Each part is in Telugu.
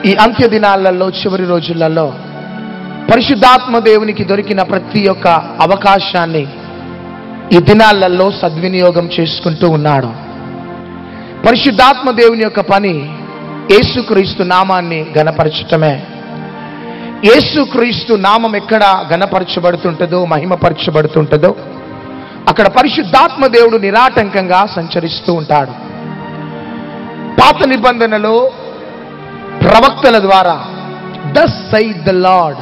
ఈ అంత్య దినాలలో, చివరి రోజులలో పరిశుద్ధాత్మ దేవునికి దొరికిన ప్రతి ఒక్క అవకాశాన్ని ఈ దినాలలో సద్వినియోగం చేసుకుంటూ ఉన్నాడు. పరిశుద్ధాత్మ దేవుని యొక్క పని యేసుక్రీస్తు నామాన్ని ఘనపరచటమే. యేసుక్రీస్తు నామం ఎక్కడ ఘనపరచబడుతుంటుందో, మహిమపరచబడుతుంటుందో అక్కడ పరిశుద్ధాత్మ దేవుడు నిరాటంకంగా సంచరిస్తూ ఉంటాడు. పాత నిబంధనలో ప్రవక్తల ద్వారా thus saith the Lord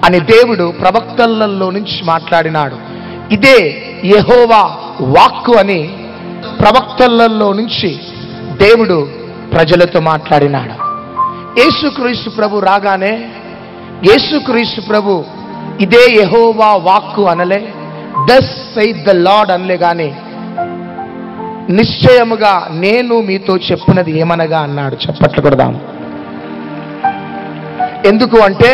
అని దేవుడు ప్రవక్తలలో నుంచి మాట్లాడినాడు. ఇదే యెహోవా వాక్కు అని ప్రవక్తలలో నుంచి దేవుడు ప్రజలతో మాట్లాడినాడు. యేసుక్రీస్తు ప్రభు రాగానే యేసుక్రీస్తు ప్రభు ఇదే యెహోవా వాక్కు అనలే, thus saith the Lord అనలే, గాని నిశ్చయముగా నేను మీతో చెప్పినది ఏమనగా అన్నాడు. చప్పట్లు కొడదాం. ఎందుకు అంటే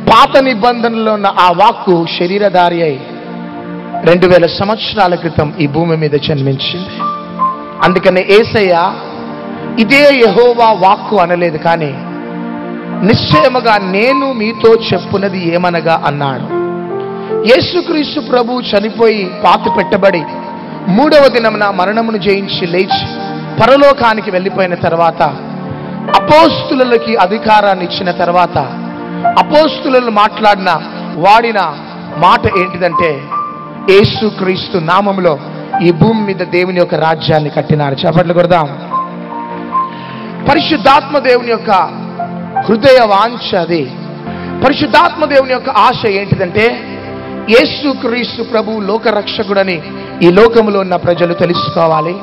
పాత నిబంధనలో ఉన్న ఆ వాక్కు శరీరధారి అయి 2000 సంవత్సరాల క్రితం ఈ భూమి మీద జన్మించింది. అందుకనే యేసయ్య ఇదే యెహోవా వాక్కు అనలేదు, కానీ నిశ్చయముగా నేను మీతో చెప్పునది ఏమనగా అన్నాడు. యేసుక్రీస్తు ప్రభు చనిపోయి పాతి పెట్టబడి 3వ దినమున మరణమును జయించి లేచి పరలోకానికి వెళ్ళిపోయిన తర్వాత అపోస్తులకి అధికారాన్ని ఇచ్చిన తర్వాత అపోస్తులు మాట్లాడిన వాడిన మాట ఏంటిదంటే యేసుక్రీస్తు నామములో ఈ భూమి మీద దేవుని యొక్క రాజ్యాన్ని కట్టినారు. చప్పట్లు కొడదాం. పరిశుద్ధాత్మ దేవుని యొక్క హృదయ వాంఛ అది. పరిశుద్ధాత్మ దేవుని యొక్క ఆశ ఏంటిదంటే యేసుక్రీస్తు ప్రభు లోకరక్షకుడని ఈ లోకములో ఉన్న ప్రజలు తెలుసుకోవాలి.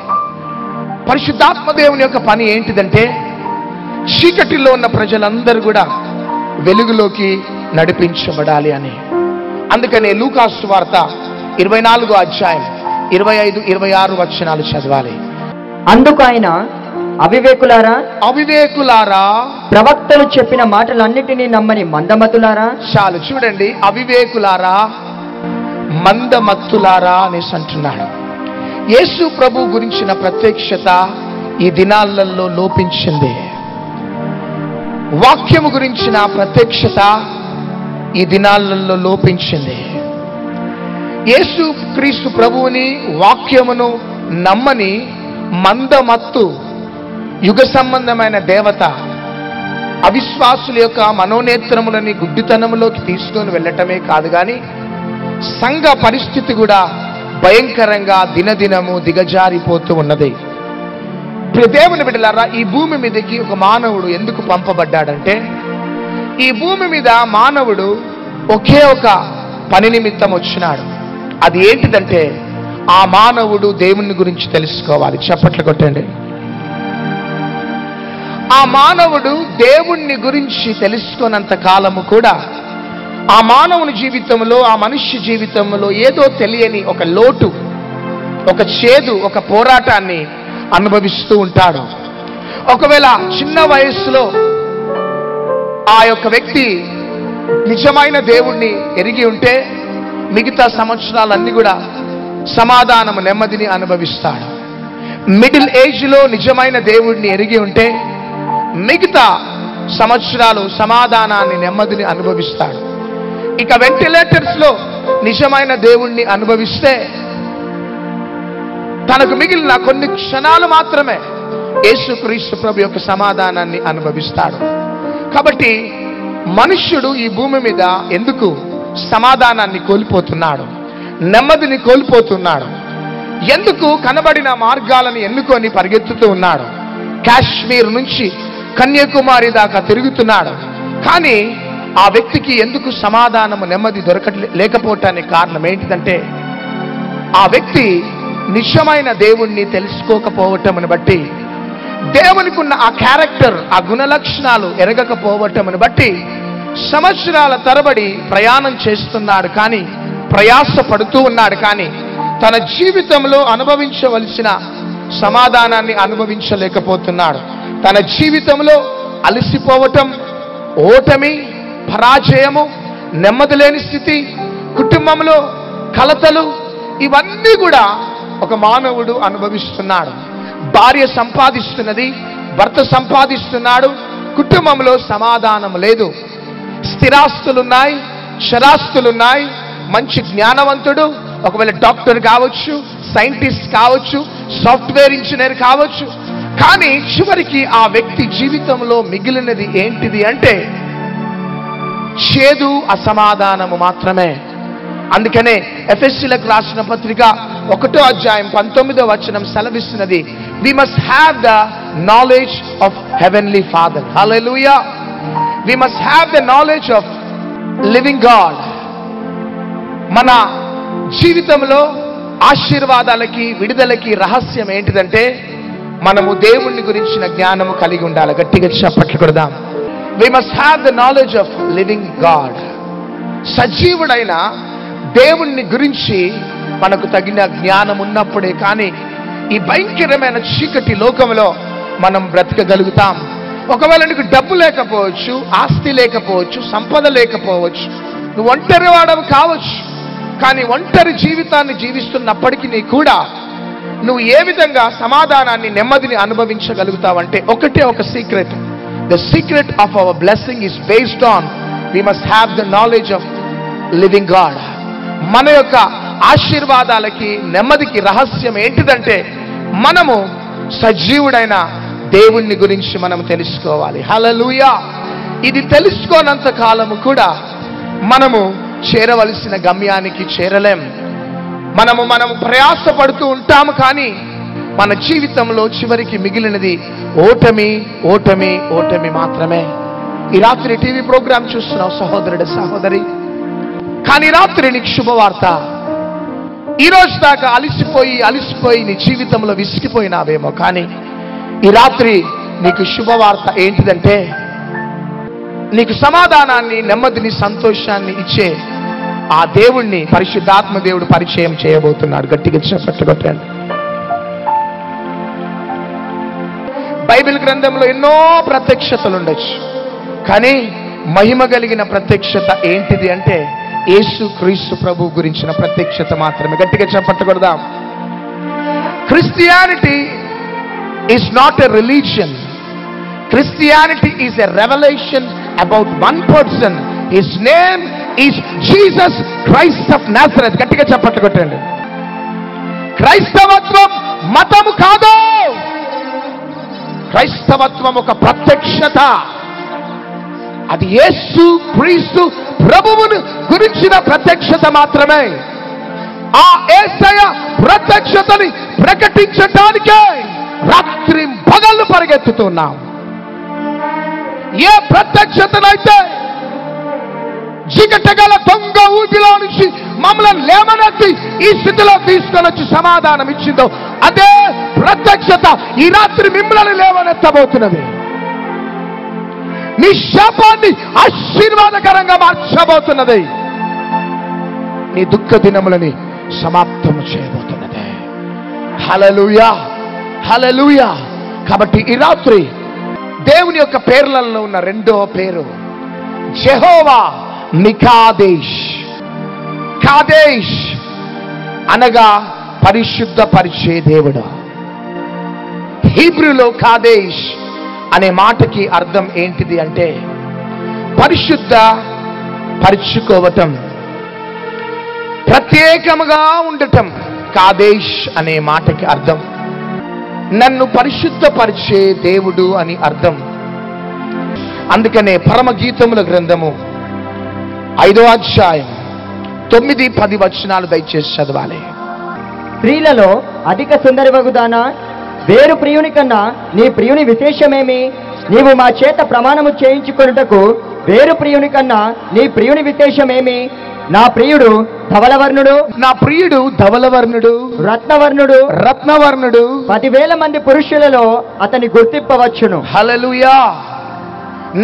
పరిశుద్ధాత్మ దేవుని యొక్క పని ఏంటిదంటే చీకటిలో ఉన్న ప్రజలందరూ కూడా వెలుగులోకి నడిపించబడాలి అని. అందుకనే లూకా సువార్త 24వ అధ్యాయం 25, 26 వచనాలు చదవాలి. అందుకు ఆయన, అవివేకులారా ప్రవక్తలు చెప్పిన మాటలన్నిటినీ నమ్మని మందమతులారా. చాలు చూడండి, అవివేకులారా మందమత్తులారా అనేసి అంటున్నాడు. యేసు ప్రభు గురించిన ప్రత్యక్షత ఈ దినాలలో లోపించింది. వాక్యము గురించిన ప్రత్యక్షత ఈ దినాలలో లోపించింది. యేసు క్రీస్తు ప్రభువుని వాక్యమును నమ్మని మందమత్తు యుగ సంబంధమైన దేవత అవిశ్వాసుల యొక్క మనోనేత్రములని గుడ్డితనములోకి తీసుకొని వెళ్ళటమే కాదు, కానీ సంఘ పరిస్థితి కూడా భయంకరంగా దినదినము దిగజారిపోతూ ఉన్నది. దేవుని బిడ్డలారా, ఈ భూమి మీదకి ఒక మానవుడు ఎందుకు పంపబడ్డాడంటే ఈ భూమి మీద మానవుడు ఒకే ఒక పని నిమిత్తం వచ్చినాడు. అది ఏంటిదంటే ఆ మానవుడు దేవుని గురించి తెలుసుకోవాలి. చప్పట్లు కొట్టండి. ఆ మానవుడు దేవుణ్ణి గురించి తెలుసుకున్నంత కాలము కూడా ఆ మానవుని జీవితంలో, ఆ మనుష్య జీవితంలో ఏదో తెలియని ఒక లోటు, ఒక చేదు, ఒక పోరాటాన్ని అనుభవిస్తూ ఉంటాడు. ఒకవేళ చిన్న వయస్సులో ఆ యొక్క వ్యక్తి నిజమైన దేవుణ్ణి ఎరిగి ఉంటే మిగతా సంవత్సరాలన్నీ కూడా సమాధానము, నెమ్మదిని అనుభవిస్తాడు. మిడిల్ ఏజ్లో నిజమైన దేవుణ్ణి ఎరిగి ఉంటే మిగతా సంవత్సరాలు సమాధానాన్ని, నెమ్మదిని అనుభవిస్తాడు. ఇక వెంటిలేటర్స్లో నిజమైన దేవుణ్ణి అనుభవిస్తే తనకు మిగిలిన కొన్ని క్షణాలు మాత్రమే యేసుక్రీస్తు ప్రభు యొక్క సమాధానాన్ని అనుభవిస్తాడు. కాబట్టి మనుష్యుడు ఈ భూమి మీద ఎందుకు సమాధానాన్ని కోల్పోతున్నాడు, నెమ్మదిని కోల్పోతున్నాడు? ఎందుకు కనబడిన మార్గాలను ఎన్నుకొని పరిగెత్తుతూ ఉన్నాడు? కాశ్మీర్ నుంచి కన్యాకుమారి దాకా తిరుగుతున్నాడు, కానీ ఆ వ్యక్తికి ఎందుకు సమాధానము, నెమ్మది లేకపోవటానికి కారణం ఏంటిదంటే ఆ వ్యక్తి నిజమైన దేవుణ్ణి తెలుసుకోకపోవటమును బట్టి, దేవునికి ఉన్న ఆ క్యారెక్టర్, ఆ గుణలక్షణాలు ఎరగకపోవటమును బట్టి సంవత్సరాల తరబడి ప్రయాణం చేస్తున్నాడు, కానీ ప్రయాస పడుతూ ఉన్నాడు, కానీ తన జీవితంలో అనుభవించవలసిన సమాధానాన్ని అనుభవించలేకపోతున్నాడు. తన జీవితంలో అలసిపోవటం, ఓటమి, పరాజయము, నెమ్మది లేని స్థితి, కుటుంబంలో కలతలు, ఇవన్నీ కూడా ఒక మానవుడు అనుభవిస్తున్నాడు. భార్య సంపాదిస్తున్నది, భర్త సంపాదిస్తున్నాడు, కుటుంబంలో సమాధానం లేదు. స్థిరాస్తులున్నాయి, చరాస్తులున్నాయి, మంచి జ్ఞానవంతుడు, ఒకవేళ డాక్టర్ కావచ్చు, సైంటిస్ట్ కావచ్చు, సాఫ్ట్వేర్ ఇంజనీర్ కావచ్చు, కానీ చివరికి ఆ వ్యక్తి జీవితంలో మిగిలినది ఏంటిది అంటే చేదు, అసమాధానము మాత్రమే. అందుకనే ఎఫెసీయులకు రాసిన పత్రిక 1వ అధ్యాయం 19వ వచనం సెలవిస్తున్నది, we must have the knowledge of heavenly Father. Hallelujah. We must have the knowledge of living God. మన జీవితంలో ఆశీర్వాదాలకి, విడుదలకి రహస్యం ఏంటిదంటే మనము దేవుణ్ణి గురించిన జ్ఞానము కలిగి ఉండాలి. గట్టిగా చప్పట్లు కొడదాం. We must have the knowledge of living God. సజీవుడైన దేవుణ్ణి గురించి మనకు తగిన జ్ఞానం ఉన్నప్పుడే కానీ ఈ భయంకరమైన చీకటి లోకంలో మనం బ్రతకగలుగుతాం. ఒకవేళ నీకు డబ్బు లేకపోవచ్చు, ఆస్తి లేకపోవచ్చు, సంపద లేకపోవచ్చు, నువ్వు ఒంటరి వాడవు కావచ్చు, కానీ ఒంటరి జీవితాన్ని జీవిస్తున్నప్పటికీ కూడా నువ్వు ఏ విధంగా సమాధానాన్ని, నెమ్మదిని అనుభవించగలుగుతావంటే ఒకటే ఒక secret. The secret of our blessing is based on we must have the knowledge of living God. మన యొక్క ఆశీర్వాదాలకి, నెమ్మదికి రహస్యం ఏంటిదంటే మనము సజీవుడైన దేవుణ్ణి గురించి మనం తెలుసుకోవాలి. హల్లెలూయా. ఇది తెలుసుకోనంత కాలము కూడా మనము చేరవలసిన గమ్యానికి చేరలేం. మనము ప్రయాసపడుతూ ఉంటాము, కానీ మన జీవితంలో చివరికి మిగిలినది ఓటమి, ఓటమి, ఓటమి మాత్రమే. ఈ రాత్రి టీవీ ప్రోగ్రాం చూస్తున్నావు సహోదరుడు, సహోదరి, కానీ రాత్రి నీకు శుభవార్త. ఈ రోజు దాకా అలిసిపోయి నీ జీవితంలో విసిగిపోయినావేమో, కానీ ఈ రాత్రి నీకు శుభవార్త ఏంటిదంటే నీకు సమాధానాన్ని, నెమ్మదిని, సంతోషాన్ని ఇచ్చే ఆ దేవుణ్ణి పరిశుద్ధాత్మ దేవుడు పరిచయం చేయబోతున్నాడు. గట్టిగా చప్పట్లు కొట్టండి. బైబిల్ గ్రంథంలో ఎన్నో ప్రత్యక్షతలు ఉండొచ్చు, కానీ మహిమ కలిగిన ప్రత్యక్షత ఏంటిది అంటే యేసు క్రీస్తు ప్రభు గురించిన ప్రత్యక్షత మాత్రమే. గట్టిగా చప్పట్లు కొడదాం. Christianity is not a religion. Christianity is a revolution about one person. His name is Jesus Christ of Nazareth. గట్టిగా చప్పట్లు కొట్టండి. క్రైస్తవత్వం మతము కాదు. క్రైస్తవత్వం ఒక ప్రత్యక్షత. అది యేసు క్రీస్తు ప్రభువును గురించిన ప్రత్యక్షత మాత్రమే. ఆ యేసయ్య ప్రత్యక్షతని ప్రకటించడానికే రాత్రి పగళ్ళు పరిగెత్తుతున్నాం. ఏ ప్రత్యక్షతనైతే జిగటగల దొంగ ఊపిలో నుంచి మమ్మల్ని లేవనెత్తి ఈ స్థితిలో తీసుకొని వచ్చి సమాధానం ఇచ్చిందో అదే ప్రత్యక్షత ఈ రాత్రి మిమ్మల్ని లేవనెత్తబోతున్నది. నీ శాపాన్ని ఆశీర్వాదకరంగా మార్చబోతున్నది. నీ దుఃఖ దినములని సమాప్తం చేయబోతున్నది. హల్లెలూయా, హల్లెలూయా. కాబట్టి ఈ రాత్రి దేవుని యొక్క పేర్లలో ఉన్న రెండో పేరు యెహోవా నికాదేష్. కాదేష్ అనగా పరిశుద్ధపరిచే దేవుడు. హీబ్రూలో కాదేష్ అనే మాటకి అర్థం ఏంటిది అంటే పరిశుద్ధ పరుచుకోవటం, ప్రత్యేకముగా ఉండటం. కాదేష్ అనే మాటకి అర్థం నన్ను పరిశుద్ధపరిచే దేవుడు అని అర్థం. అందుకనే పరమగీతముల గ్రంథము 5వ అధ్యాయం 9-10 వచనాలు దయచేసి చదవాలి. స్త్రీలలో అధిక సుందరివగుదానా, వేరు ప్రియుని కన్నా నీ ప్రియుని విశేషమేమి? నీవు మా చేత ప్రమాణము చేయించుకొనుటకు వేరు ప్రియుని కన్నా నీ ప్రియుని విశేషమేమి? నా ప్రియుడు ధవలవర్ణుడు, నా ప్రియుడు ధవలవర్ణుడు, రత్నవర్ణుడు, రత్నవర్ణుడు. 10,000 మంది పురుషులలో అతని గుర్తింపవచ్చును. హల్లెలూయా.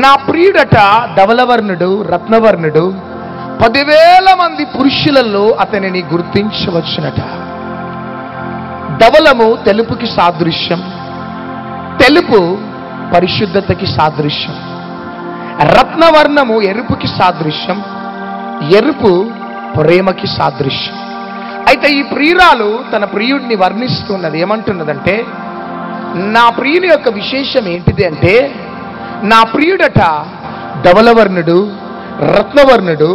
నా ప్రియుడట ధవలవర్ణుడు, రత్నవర్ణుడు, 10,000 మంది పురుషులలో అతనిని గుర్తించవచ్చునట. ధవలము తెలుపుకి సాదృశ్యం, తెలుపు పరిశుద్ధతకి సాదృశ్యం. రత్నవర్ణము ఎరుపుకి సాదృశ్యం, ఎరుపు ప్రేమకి సాదృశ్యం. అయితే ఈ ప్రియురాలు తన ప్రియుడిని వర్ణిస్తున్నది. ఏమంటున్నదంటే నా ప్రియుని యొక్క విశేషం ఏంటిది అంటే నా ప్రియుడట ధవలవర్ణుడు, రత్నవర్ణుడు,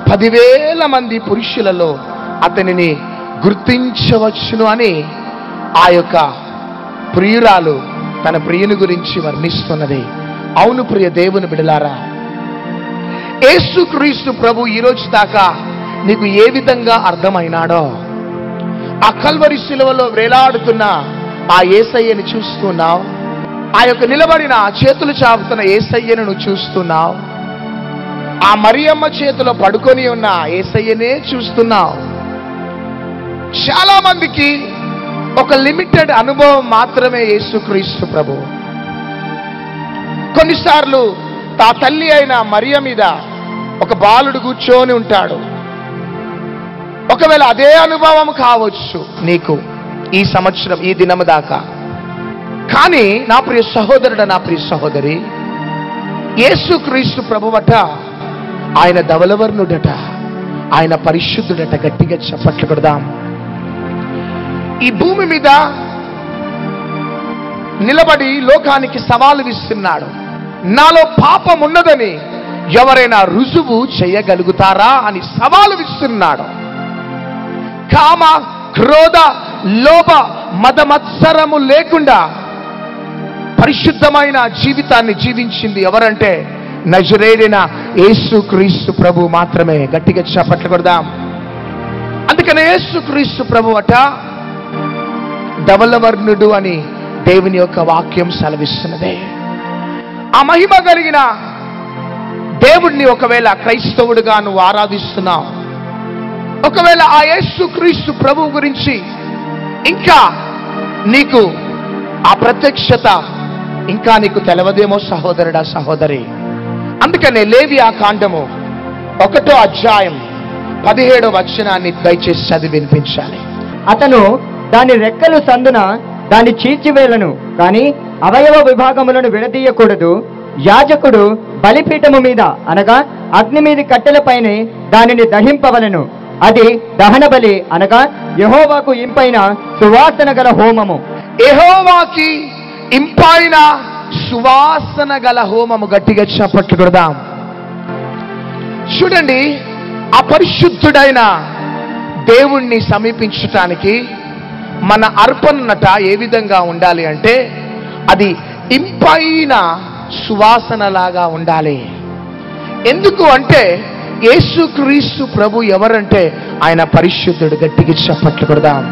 10,000 మంది పురుషులలో అతనిని గుర్తించవచ్చును అని ఆ యొక్క ప్రియురాలు తన ప్రియుని గురించి వర్ణిస్తున్నది. అవును ప్రియ దేవుని బిడలారా, యేసుక్రీస్తు ప్రభు ఈరోజు దాకా నీకు ఏ విధంగా అర్థమైనాడో, ఆ కల్వరి శిలువలో వేలాడుతున్న ఆ యేసయ్యని చూస్తున్నావు, ఆ యొక్క నిలబడిన చేతులు చాపుతున్న యేసయ్యను నువ్వు చూస్తున్నావు, ఆ మరియమ్మ చేతిలో పడుకొని ఉన్న యేసయ్యనే చూస్తున్నావు. చాలా మందికి ఒక లిమిటెడ్ అనుభవం మాత్రమే యేసుక్రీస్తు ప్రభు. కొన్నిసార్లు తా తల్లి అయిన మరియ మీద ఒక బాలుడు కూర్చొని ఉంటాడు. ఒకవేళ అదే అనుభవం కావచ్చు నీకు ఈ సంవత్సరం, ఈ దినము దాకా. కానీ నా ప్రియ సహోదరుడు, నా ప్రియ సహోదరి, యేసుక్రీస్తు ప్రభువట ఆయన ధవలవర్ణుడట, ఆయన పరిశుద్ధుడట. గట్టిగా చప్పట్లు కొడదాం. ఈ భూమి మీద నిలబడి లోకానికి సవాలు విస్తున్నాడు. నాలో పాపం ఉన్నదని ఎవరైనా రుజువు చేయగలుగుతారా అని సవాలు విస్తున్నాడు. కామ, క్రోధ, లోభ, మదమత్సరము లేకుండా పరిశుద్ధమైన జీవితాన్ని జీవించింది ఎవరంటే నజరేయుడైన యేసుక్రీస్తు ప్రభు మాత్రమే. గట్టిగా చప్పట్లు కొడదాం. అందుకనే యేసుక్రీస్తు ప్రభు అట ధవలవర్ణుడు అని దేవుని యొక్క వాక్యం సెలవిస్తున్నదే. ఆ మహిమ కలిగిన దేవుణ్ణి ఒకవేళ క్రైస్తవుడిగా నువ్వు ఆరాధిస్తున్నావు, ఒకవేళ ఆ యేసుక్రీస్తు ప్రభు గురించి ఇంకా నీకు ఆ ప్రత్యక్షత ఇంకా నీకు తెలవదేమో సహోదరుడా, సహోదరి. అందుకనే లేవియా కాండము 1వ అధ్యాయం 17వ వచనాన్ని దయచేసి చదివి వినిపించాలి. అతను దాని రెక్కలు సందున దాన్ని చీల్చివేలను, కానీ అవయవ విభాగములను విడదీయకూడదు. యాజకుడు బలిపీఠము మీద అనగా అగ్ని మీది కట్టెలపైనే దానిని దహింపవలను. అది దహన బలి అనగా యెహోవాకు ఇంపైన సువాసన గల హోమము. యెహోవాకి ఇంపైన సువాసన గల హోమము. గట్టిగా చప్పట్లు కొడదాం. చూడండి, ఆ పరిశుద్ధుడైన దేవుణ్ణి సమీపించటానికి మన అర్పణట ఏ విధంగా ఉండాలి అంటే అది ఇంపైన సువాసనలాగా ఉండాలి. ఎందుకు అంటే యేసుక్రీస్తు ప్రభు ఎవరంటే ఆయన పరిశుద్ధుడు. గట్టిగా చప్పట్లు కొడదాం.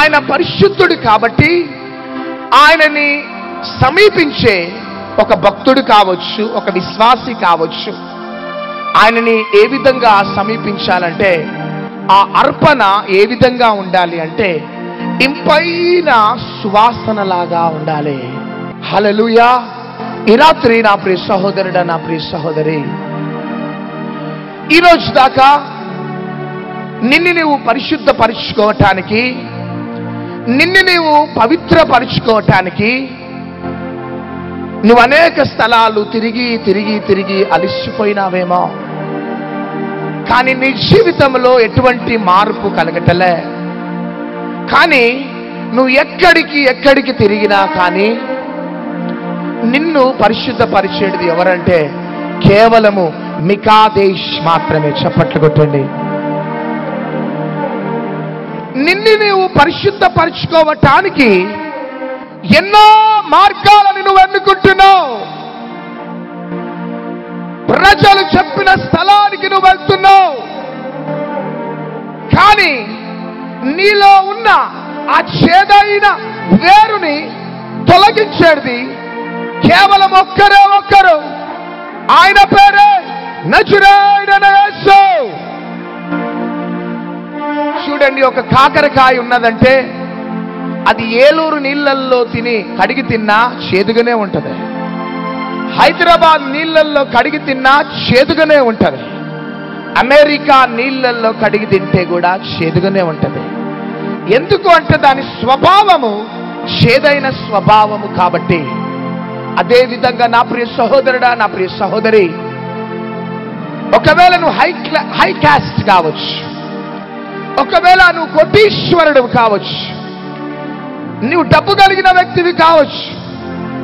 ఆయన పరిశుద్ధుడు కాబట్టి ఆయనని సమీపించే ఒక భక్తుడు కావచ్చు, ఒక విశ్వాసి కావచ్చు, ఆయనని ఏ విధంగా సమీపించాలంటే ఆ అర్పణ ఏ విధంగా ఉండాలి అంటే ఇంపైన సువాసనలాగా ఉండాలి. హల్లెలూయా. ఈ రాత్రి నా ప్రియ సహోదరుడా, నా ప్రియ సహోదరి, ఈరోజు దాకా నిన్ను నీవు పరిశుద్ధపరుచుకోవటానికి, నిన్ను నీవు పవిత్రపరుచుకోవటానికి నువ్వు అనేక స్థలాలు తిరిగి తిరిగి తిరిగి అలసిపోయినావేమో. కానీ నీ జీవితంలో ఎటువంటి మార్పు కలగటలే. కానీ నువ్వు ఎక్కడికి తిరిగినా కానీ నిన్ను పరిశుద్ధపరిచేది ఎవరంటే కేవలము మికాదేశ్ మాత్రమే. చప్పట్లు కొట్టండి. నిన్ను నీవు పరిశుద్ధపరచుకోవటానికి ఎన్నో మార్గాలను నువ్వు ఎన్నుకుంటున్నావు. ప్రజలు చెప్పిన స్థలానికి నువ్వు వెళ్తున్నావు. కానీ నీలో ఉన్న ఆ చేదైన వేరుని తొలగించేది కేవలం ఒక్కరే ఒక్కరు. ఆయన పేరే నజరేయుడైన యేసు. చూడండి, ఒక కాకరకాయ ఉన్నదంటే అది ఏలూరు నీళ్ళల్లో కడిగి తిన్నా చేదుగానే ఉంటది. హైదరాబాద్ నీళ్ళల్లో కడిగి తిన్నా చేదుగానే ఉంటది. అమెరికా నీళ్ళల్లో కడిగి తింటే కూడా చేదుగానే ఉంటది. ఎందుకు అంటే దాని స్వభావము చేదైన స్వభావము కాబట్టి. అదే విధంగా నా ప్రియ సహోదరుడా, నా ప్రియ సహోదరి, ఒకవేళ నువ్వు హై కాస్ట్ కావచ్చు, ఒకవేళ నువ్వు కోటీశ్వరుడు కావచ్చు, నువ్వు డబ్బు కలిగిన వ్యక్తివి కావచ్చు,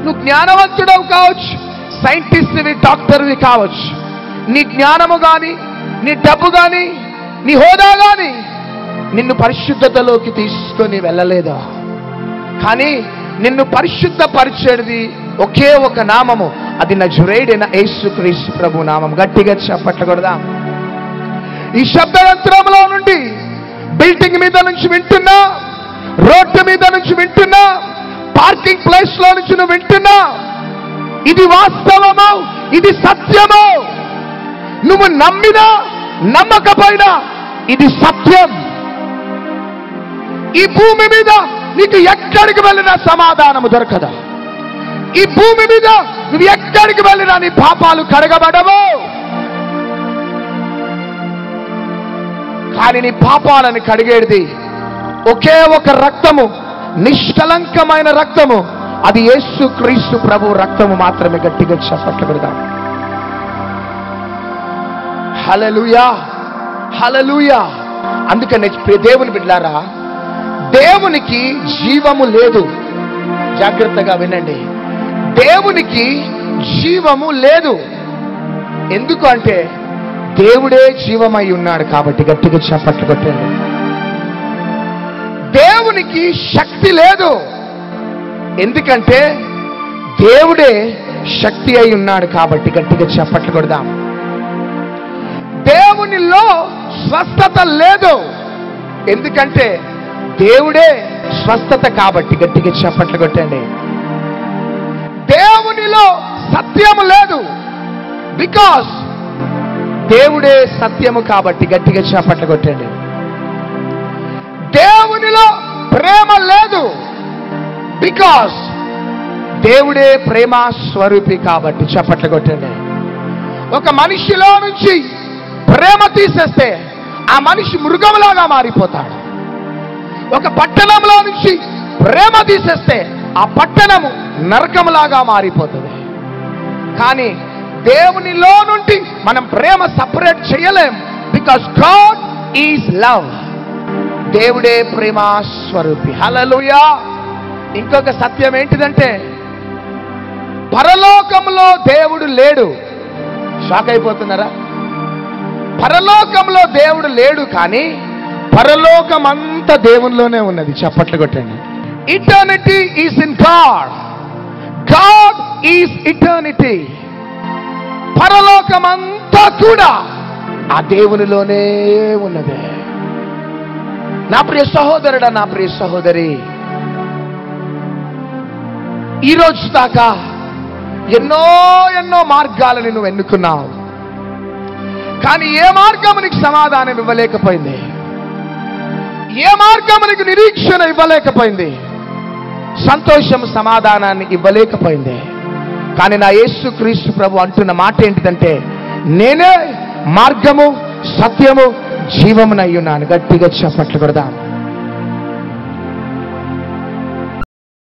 నువ్వు జ్ఞానవంతుడవు కావచ్చు, సైంటిస్ట్వి, డాక్టర్వి కావచ్చు. నీ జ్ఞానము కానీ, నీ డబ్బు కానీ, నీ హోదా కానీ నిన్ను పరిశుద్ధతలోకి తీసుకొని వెళ్ళలేదా? కానీ నిన్ను పరిశుద్ధపరిచేది ఒకే ఒక నామము, అది నజరేయుడైన యేసుక్రీస్తు ప్రభు నామం. గట్టిగా చెప్పట్లకూడదా? ఈ శబ్దయంత్రంలో నుండి, బిల్డింగ్ మీద నుంచి వింటున్నా, రోడ్డు మీద నుంచి వింటున్నా, పార్కింగ్ ప్లేస్ లో నుంచి నువ్వు వింటున్నా, ఇది వాస్తవము, ఇది సత్యము. నువ్వు నమ్మినా నమ్మకపోయినా ఇది సత్యం. ఈ భూమి మీద నీకు ఎక్కడికి వెళ్ళినా సమాధానము దొరకదా? ఈ భూమి మీద నువ్వు ఎక్కడికి వెళ్ళినా నీ పాపాలు కడగబడవు. కానీ నీ పాపాలను కడిగేది ఒకే ఒక రక్తము, నిష్కలంకమైన రక్తము, అది యేసుక్రీస్తు ప్రభు రక్తము మాత్రమే. గట్టిగా చెప్పట్లుగా హల్లెలూయా, హల్లెలూయా. అందుకనే దేవుని బిడ్డలారా, దేవునికి జీవము లేదు. జాగ్రత్తగా వినండి, దేవునికి జీవము లేదు. ఎందుకు అంటే దేవుడే జీవమై ఉన్నాడు కాబట్టి. గట్టిగా చప్పట్లు కొట్టండి. దేవునికి శక్తి లేదు, ఎందుకంటే దేవుడే శక్తి అయి ఉన్నాడు కాబట్టి. గట్టిగా చప్పట్లు కొడదాం. దేవునిలో స్వస్థత లేదు, ఎందుకంటే దేవుడే స్వస్థత కాబట్టి. గట్టిగా చప్పట్లు కొట్టండి. దేవునిలో సత్యము లేదు, బికాస్ దేవుడే సత్యము కాబట్టి. గట్టిగా చప్పట్లు కొట్టండి. దేవునిలో ప్రేమ లేదు, బికాస్ దేవుడే ప్రేమ స్వరూపి కాబట్టి. చప్పట్లు కొట్టండి. ఒక మనిషిలో నుంచి ప్రేమ తీసేస్తే ఆ మనిషి మృగంలాగా మారిపోతాడు. ఒక పట్టణంలో నుంచి ప్రేమ తీసేస్తే ఆ పట్టణము నరకంలాగా మారిపోతుంది. కానీ దేవునిలో నుండి మనం ప్రేమ సపరేట్ చేయలేం, బికాస్ గాడ్ ఈజ్ లవ్. దేవుడే ప్రేమ స్వరూపి. హల్లెలూయా. ఇంకొక సత్యం ఏంటిదంటే, పరలోకంలో దేవుడు లేడు. షాక్ అయిపోతున్నారా? పరలోకంలో దేవుడు లేడు, కానీ పరలోకం అంతా దేవునిలోనే ఉన్నది. చప్పట్లు కొట్టండి. Eternity is in God. God is eternity. పరలోకం అంతా కూడా ఆ దేవునిలోనే ఉన్నది. నా ప్రియ సహోదరుడా, నా ప్రియ సహోదరి, ఈరోజు దాకా ఎన్నో ఎన్నో మార్గాలను నువ్వు ఎన్నుకున్నావు, కానీ ఏ మార్గం నీకు సమాధానం ఇవ్వలేకపోయింది, ఏ మార్గం నీకు నిరీక్షణ ఇవ్వలేకపోయింది, సంతోషం సమాధానాన్ని ఇవ్వలేకపోయింది. కానీ నా యేసుక్రీస్తు ప్రభు అంటున్న మాట ఏంటిదంటే, నేనే మార్గము, సత్యము, జీవమునై ఉన్నాను. గట్టిగా చప్పట్లు కొడదాం.